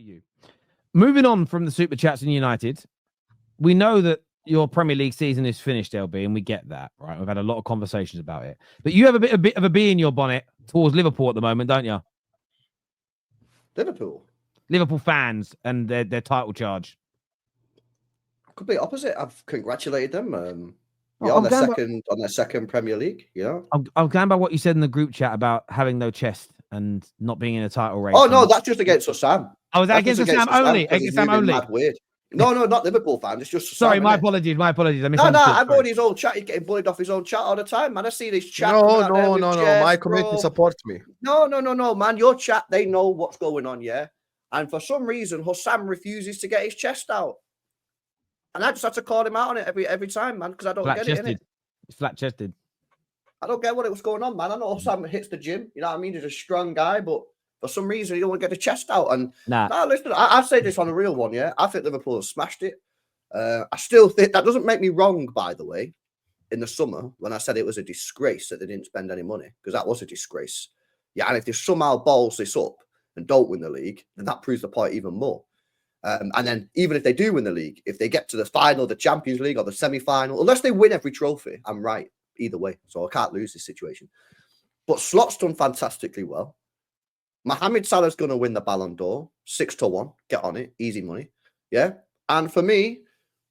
you. Moving on from the Super Chats in United, we know that your Premier League season is finished, LB, and we get that, right? We've had a lot of conversations about it. But you have a bit of a bee in your bonnet towards Liverpool at the moment, don't you? Liverpool fans and their title charge. Complete opposite. I've congratulated them. On their second Premier League. I'm going by what you said in the group chat about having no chest and not being in a title race. Oh no, that's just against Husam. Oh, is that against Husam only? Against Husam only. Mad weird. No, not Liverpool fans. It's just Husam, sorry. My apologies. I I've already his own chat. He's getting bullied off his own chat all the time, man. I see this chat. No. My community supports me. No, man. Your chat, they know what's going on, yeah. And for some reason, Husam refuses to get his chest out. And I just had to call him out on it every time, man, because I don't get it. He's flat-chested. I don't get what was going on, man. I know Husam hits the gym. You know what I mean? He's a strong guy, but for some reason, he don't want to get the chest out. And listen, I say this on a real one, yeah. I think Liverpool has smashed it. I still think that doesn't make me wrong, by the way, in the summer when I said it was a disgrace that they didn't spend any money, because that was a disgrace. Yeah, and if they somehow balls this up and don't win the league, then that proves the point even more. And then even if they do win the league, if they get to the final, the Champions League or the semi-final, unless they win every trophy, I'm right either way. So I can't lose this situation. But Slot's done fantastically well. Mohamed Salah's going to win the Ballon d'Or, 6-1. Get on it, easy money. Yeah. And for me,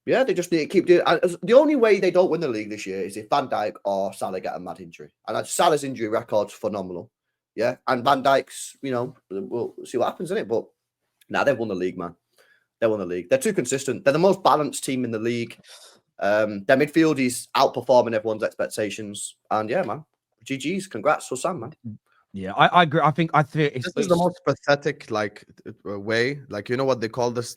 yeah, they just need to keep doing it. The only way they don't win the league this year is if Van Dijk or Salah get a mad injury. And Salah's injury record's phenomenal. Yeah. And Van Dijk's, we'll see what happens in it. But they've won the league, man. They won the league. They're too consistent. They're the most balanced team in the league. Their midfield is outperforming everyone's expectations. And yeah, man. GG's. Congrats, Husam, man. Yeah, I agree. I think this is the most pathetic way. You know what they call this?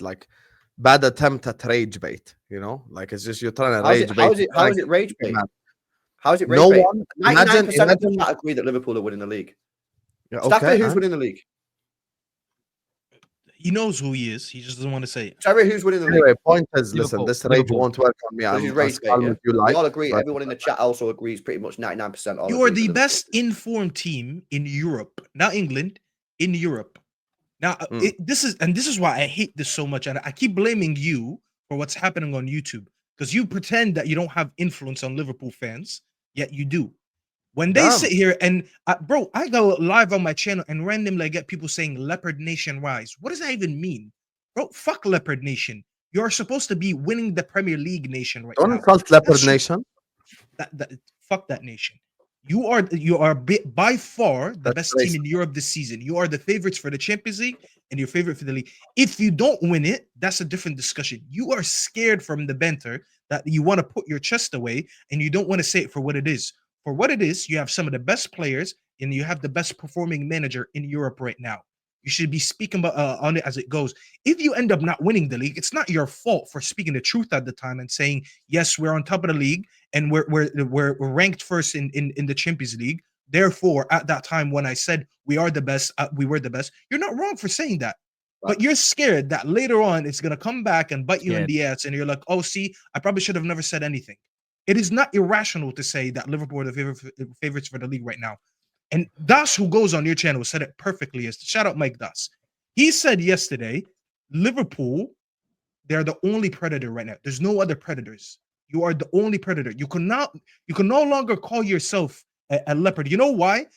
Bad attempt at rage bait. It's just you're trying to rage bait. How is it rage bait? How is it rage bait? 99% of them agree that Liverpool are winning the league. Yeah, okay, who's winning the league? He knows who he is. He just doesn't want to say it. Terry, who's winning the league? Anyway, point is, listen, this rage won't work on me. We all agree. Everyone in the chat also agrees pretty much 99%. You are the best informed team in Europe, not England, in Europe. Now, this is why I hate this so much. And I keep blaming you for what's happening on YouTube, because you pretend that you don't have influence on Liverpool fans, yet you do. When they sit here and, bro, I go live on my channel and randomly I get people saying Leopard Nation rise. What does that even mean? Bro, fuck Leopard Nation. You're supposed to be winning the Premier League nation right now. Don't insult Leopard Nation. Fuck that nation. You are by far the best team in Europe this season. You are the favorites for the Champions League and your favorite for the league. If you don't win it, that's a different discussion. You are scared from the banter that you want to put your chest away and you don't want to say it for what it is. For what it is, you have some of the best players and you have the best performing manager in Europe right now. You should be speaking about on it as it goes. If you end up not winning the league, it's not your fault for speaking the truth at the time and saying, yes, we're on top of the league and we're ranked first in the Champions League. Therefore, at that time when I said we are the best, we were the best, you're not wrong for saying that. Right. But you're scared that later on it's going to come back and bite you in the ass and you're like, oh, see, I probably should have never said anything. It is not irrational to say that Liverpool are the favorites for the league right now. And Das, who goes on your channel, said it perfectly. Shout out Mike Das. He said yesterday, Liverpool, they're the only predator right now. There's no other predators. You are the only predator. You can no longer call yourself a leopard. You know why?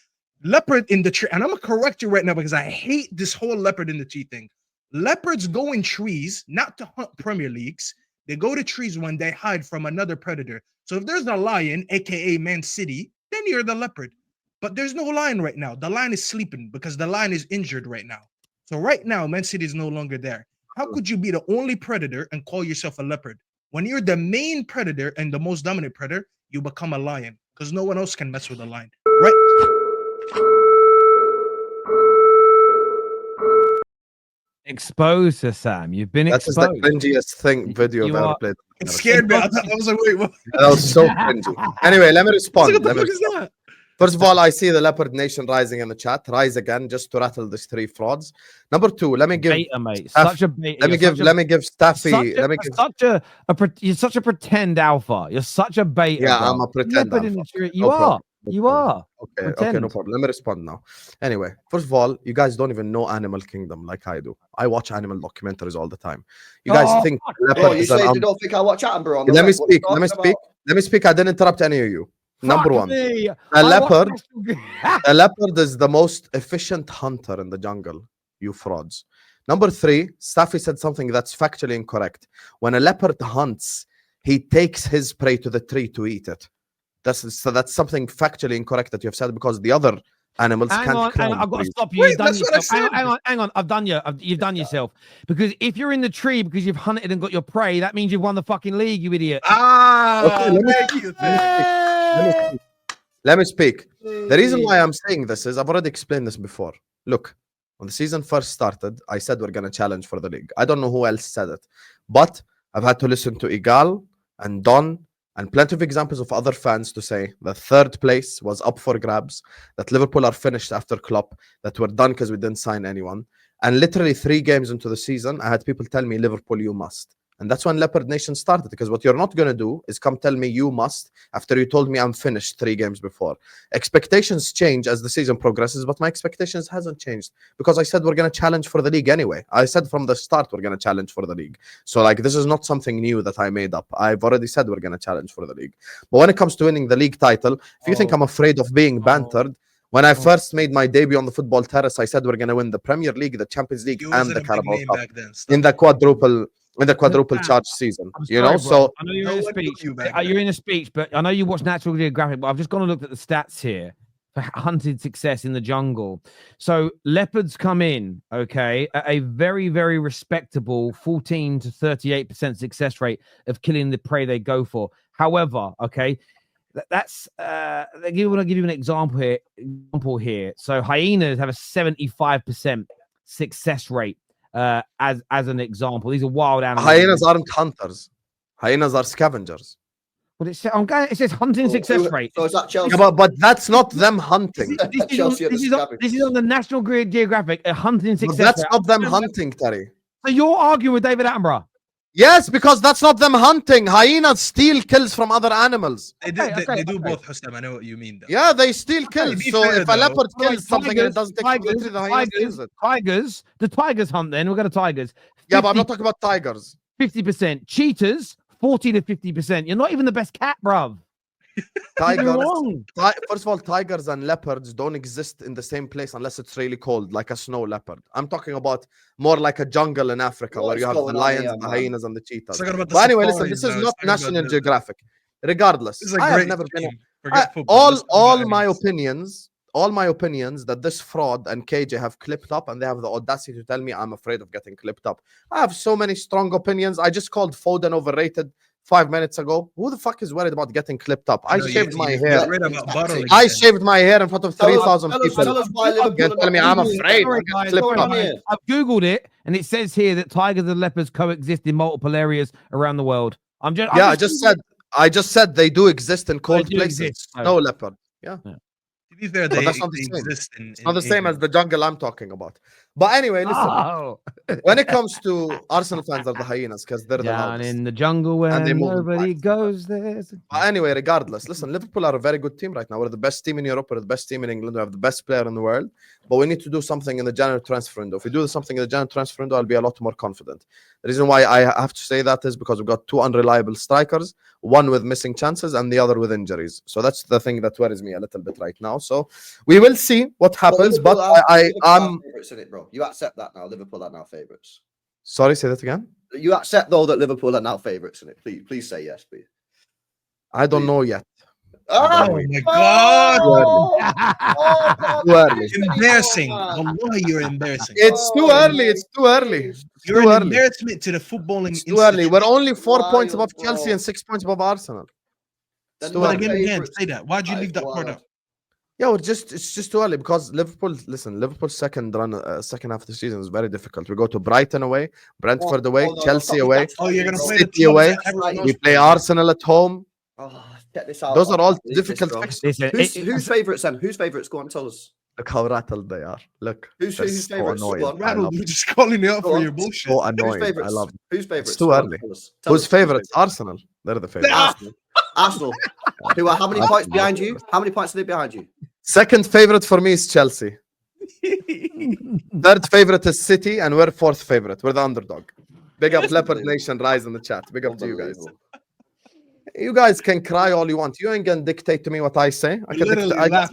Leopard in the tree, and I'm gonna correct you right now because I hate this whole leopard in the tree thing. Leopards go in trees not to hunt Premier Leagues. They go to trees when they hide from another predator. So if there's a lion, aka Man City, then you're the leopard. But there's no lion right now. The lion is sleeping because the lion is injured right now. So right now, Man City is no longer there. How could you be the only predator and call yourself a leopard? When you're the main predator and the most dominant predator, you become a lion because no one else can mess with a lion. Right? Exposed, Sam. You've been exposed. That's the cringiest video I've ever played. It scared me. I was like, wait, what? That was so cringy. Anyway, let me respond. First of all, I see the Leopard Nation rising in the chat. Rise again, just to rattle these three frauds. Number two, let me give beta, mate. Such a beta. Let me give Staffy. You're such a pretend alpha. You're such a beta. Yeah, bro. I'm a pretend alpha. You are. You are. Okay, no Pretend. problem. Let me respond now. Anyway, first of all, you guys don't even know Animal Kingdom like I do. I watch animal documentaries all the time. You guys Oh, think fuck leopard Oh, you is an say you don't think I watch Attenborough on the Let me reg? What you speak. Let me talking speak. about? Let me speak. I didn't interrupt any of you. Number fuck one, me. a I watch leopard. National- A leopard is the most efficient hunter in the jungle. You frauds. Number three, Staffy said something that's factually incorrect. When a leopard hunts, he takes his prey to the tree to eat it. That's something factually incorrect that you have said because the other animals Hang on, climb I've got to trees. stop you. Wait, You've done that's what I yourself. said. Hang on. I've done you. You've done yourself. Because if you're in the tree because you've hunted and got your prey, that means you've won the fucking league, you idiot. Okay, let me Thank speak. you. Let me speak. The reason why I'm saying this is I've already explained this before. Look, when the season first started, I said we're going to challenge for the league. I don't know who else said it, but I've had to listen to Igal and Don and plenty of examples of other fans to say that third place was up for grabs, that Liverpool are finished after Klopp, that we're done because we didn't sign anyone. And literally 3 games into the season, I had people tell me, Liverpool, you must. And that's when Leopard Nation started, because what you're not going to do is come tell me you must after you told me I'm finished 3 games before. Expectations change as the season progresses, but my expectations hasn't changed because I said we're going to challenge for the league anyway. I said from the start we're going to challenge for the league. So like this is not something new that I made up. I've already said we're going to challenge for the league. But when it comes to winning the league title, if you think I'm afraid of being bantered, when I first made my debut on the football terrace, I said we're going to win the Premier League, the Champions League, and the Carabao Cup in the quadruple charge season. I'm You know, sorry, bro. so I know you're No in a one knew speech. you back You're in a speech, but I know you watch Natural Geographic. But I've just gone and looked at the stats here for hunted success in the jungle. So leopards come in, okay, at a very, very respectable 14 to 38% success rate of killing the prey they go for. However, okay, that's I want to give you an example here. So hyenas have a 75% success rate. As an example, these are wild animals. Hyenas aren't hunters. Hyenas are scavengers. Well, it says hunting success rate. So is that Chelsea? Yeah, but that's not them hunting. This is on the National Geographic, a hunting But success that's rate. not them hunting, Terry. So you're arguing with David Attenborough? Yes, because that's not them hunting. Hyenas steal kills from other animals. They do both, Husam. I know what you mean, though. Yeah, they steal kills. So fair, if a leopard Like kills something and it doesn't take from the tree, the hyena steals it. The tigers hunt then. We'll go to tigers. Yeah, but I'm not talking about tigers. 50%. Cheetahs, 40 to 50%. You're not even the best cat, bruv. Tigers. You're wrong. First of all, tigers and leopards don't exist in the same place unless it's really cold, like a snow leopard. I'm talking about more like a jungle in Africa where you have the lions, the hyenas, and the cheetahs. But anyway, listen, this is not National Geographic. Regardless, I have never been. All my opinions that this fraud and KJ have clipped up, and they have the audacity to tell me I'm afraid of getting clipped up. I have so many strong opinions. I just called Foden overrated 5 minutes ago. Who the fuck is worried about getting clipped up? I shaved my hair. I shaved my hair in front of 3,000 people. You're telling me I'm afraid to get clipped up. I've Googled it, and it says here that tigers and leopards coexist in multiple areas around the world. I just said they do exist in cold places. No leopard. Yeah. To be fair, that's not the same. It's not the same as the jungle I'm talking about. But anyway, listen. When it comes to Arsenal fans are the hyenas because they're the loudest. In the jungle where nobody goes there. But anyway, regardless, listen, Liverpool are a very good team right now. We're the best team in Europe. We're the best team in England. We have the best player in the world. But we need to do something in the January transfer window. If we do something in the January transfer window, I'll be a lot more confident. The reason why I have to say that is because we've got 2 unreliable strikers, one with missing chances and the other with injuries. So that's the thing that worries me a little bit right now. So we will see what happens. But I'm favorites in it, bro. You accept that now. Liverpool are now favorites. Sorry, say that again. You accept though that Liverpool are now favorites in it. Please say yes, please. I don't know yet. Oh my God! Too early. Embarrassing. Wallahi, you're embarrassing. It's too early. It's too early. You're an embarrassment to the footballing. It's too early. We're only 4 points above Chelsea and 6 points above Arsenal. Again, say that. Why'd you leave that part out? Yeah, it's just too early because Liverpool's second half of the season is very difficult. We go to Brighton away, Brentford away, Chelsea away, you're gonna play City away. We play Arsenal at home. Get this out. Those are all difficult fixtures. Who's favourites then? Who's favourites? Go on, tell us. Look how rattled they are. Look. Who's favourites? Rattled. You're just calling me out for your bullshit. So annoying. I love it. Who's favourites? It's too early. Who's favourites? Arsenal. They're the favourites. Arsenal. How many points behind you? How many points are they behind you? Second favorite for me is Chelsea. Third favorite is City, and we're fourth favorite. We're the underdog. Big up Leopard Nation, rise in the chat. Big up to you guys. You guys can cry all you want. You ain't gonna dictate to me what I say. I can say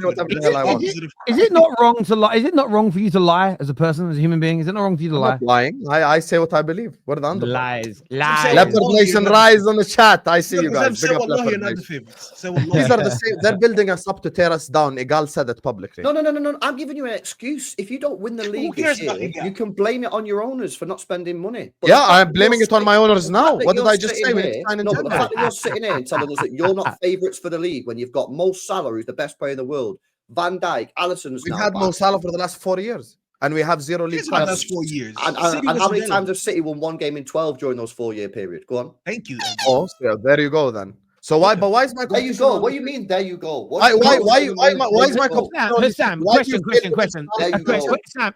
whatever the hell I want. Is it not wrong to lie? Is it not wrong for you to lie as a person, as a human being? Is it not wrong for you to I'm lie? not lying. I say what I believe. We're the underdog. Lies. Leopard Nation, rise on the chat. I see you guys. Big up Leopard Nation. These are the same. They're building us up to tear us down. Igal said it publicly. No. I'm giving you an excuse. If you don't win the league this year, you can blame it on your owners for not spending money. But yeah, I'm blaming it on my owners now. What did I just say? But the fact that you're sitting here and telling us that you're not favourites for the league when you've got Mo Salah, who's the best player in the world, Van Dijk, Alisson's. We've had Mo Salah for the last 4 years, and we have 0 league titles. Last 4 years. And how many times have City won 1 game in 12 during those 4-year period? Go on. Thank you. Oh, so there you go then. So why? But why is my there you go? What do you mean? There you go. Why is my Sam? Question.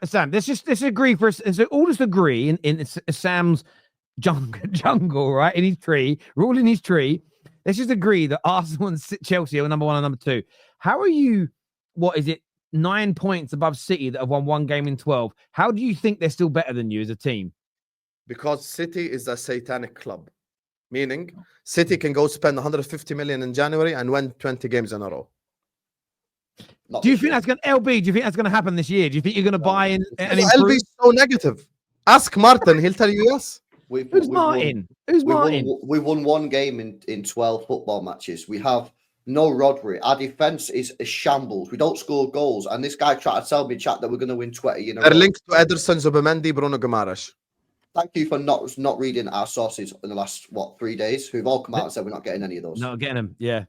Sam. Let's agree for. So all just agree in Sam's jungle, right? In his tree, we're all in his tree. Let's just agree that Arsenal and Chelsea are number 1 and number 2. How are you? What is it? 9 points above City that have won 1 game in 12. How do you think they're still better than you as a team? Because City is a satanic club, meaning City can go spend 150 million in January and win 20 games in a row. Do you think that's going to LB? Do you think that's going to happen this year? Do you think you're going to buy in and improve? LB is so negative. Ask Martin; he'll tell you yes. Who's Martin? We won 1 game in 12 football matches. We have no Rodri. Our defense is a shambles. We don't score goals. And this guy tried to tell me, chat, that we're going to win 20 in a row. They're linked to Ederson, Zubimendi, Bruno Guimaraes. Thank you for not reading our sources in the last 3 days, who've all come out and said we're not getting any of those. Not getting them. Yeah.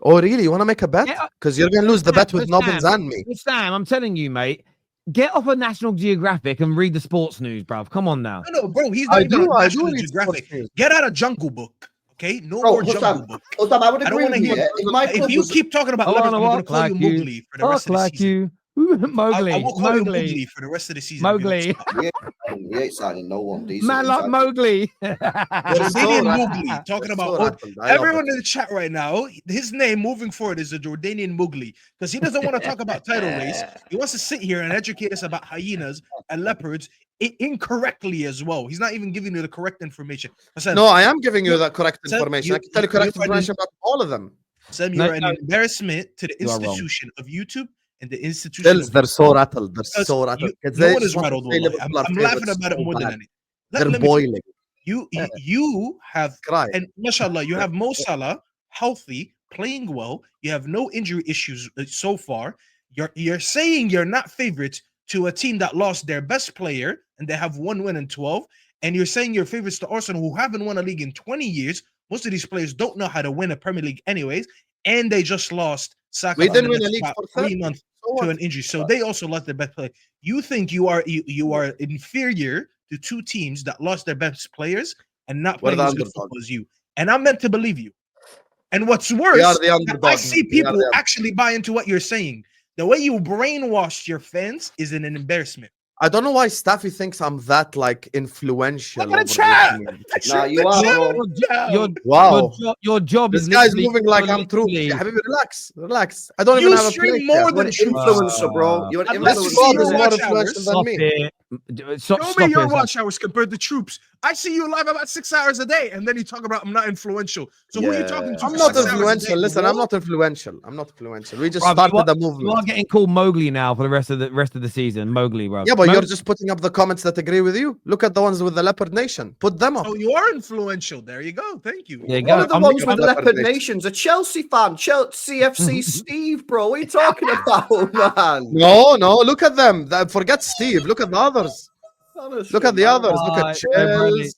Oh, really? You want to make a bet? Because you're going to lose the bet with Nobbins and me. Sam, I'm telling you, mate. Get off of National Geographic and read the sports news, bruv. Come on now. No, bro. He's not even on National Geographic. Get out of Jungle Book. Okay, no more Jungle Book. Husam, I would agree with you. If you keep talking about Leopard, I'm going to call you Mowgli for the rest of the season. Mowgli. I will call you Mowgli for the rest of the season. Mowgli. We ain't signing no one. Man like Mowgli. Jordanian Mowgli. Talking about everyone in the chat right now. His name moving forward is the Jordanian Mowgli because he doesn't want to talk about title race. He wants to sit here and educate us about hyenas and leopards incorrectly as well. He's not even giving you the correct information. No, I am giving you the correct information. I can tell you correct information about all of them. Sam, you're an embarrassment to the institution of YouTube. And the institution. They're so rattled. They're so rattled. No one is rattled. I'm laughing about it more than anything. They're boiling. You have, and mashallah, you have Mo Salah healthy, playing well. You have no injury issues so far. You're saying you're not favorites to a team that lost their best player and they have 1 win in 12. And you're saying you're favorites to Arsenal, who haven't won a league in 20 years. Most of these players don't know how to win a Premier League anyways. And they just lost Saka. We didn't win a league for 3 months. To an injury, so they also lost their best player. You think you are inferior to 2 teams that lost their best players and not playing as good football as you, and I'm meant to believe you. And what's worse, I see people actually buy into what you're saying. The way you brainwashed your fans is an embarrassment. I don't know why Staffy thinks I'm that influential. Look at the chat. Nah, you are. Your job this is. This guy's moving like I'm true. Habibi, relax. I don't even have a stream more than influencer, bro. You're an influencer. Is more influential than me. Show me your watch hours compared to Troops. I see you live about 6 hours a day, and then you talk about I'm not influential. So who are you talking to? I'm not influential. Listen, I'm not influential. We just started the movement. You are getting called Mowgli now for the rest of the season. Mowgli, bro. Yeah, but you're just putting up the comments that agree with you. Look at the ones with the Leopard Nation. Put them up. So you are influential. There you go. Thank you. There you go. The ones with the Leopard Nation's a Chelsea fan. CFC Steve, bro. What are you talking about, man? No. Look at them. Forget Steve. Look at the others. Honestly, look at the others. Look at Chelsea.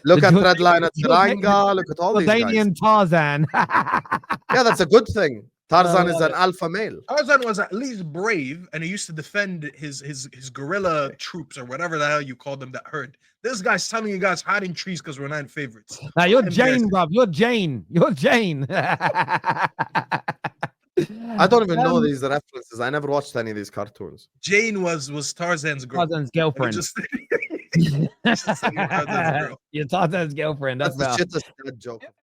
Look at Threadline at Tiranga. Look at all these guys. Tarzan. Yeah, that's a good thing. Tarzan is an alpha male. Tarzan was at least brave, and he used to defend his guerrilla troops or whatever the hell you call them that herd. This guy's telling you guys hiding trees because we're not favorites. Now you're Jane, bruv. You're Jane. I don't even know these references. I never watched any of these cartoons. Jane was Tarzan's girl. Tarzan's girlfriend. You're Tarzan's girlfriend. That's the shittest joke.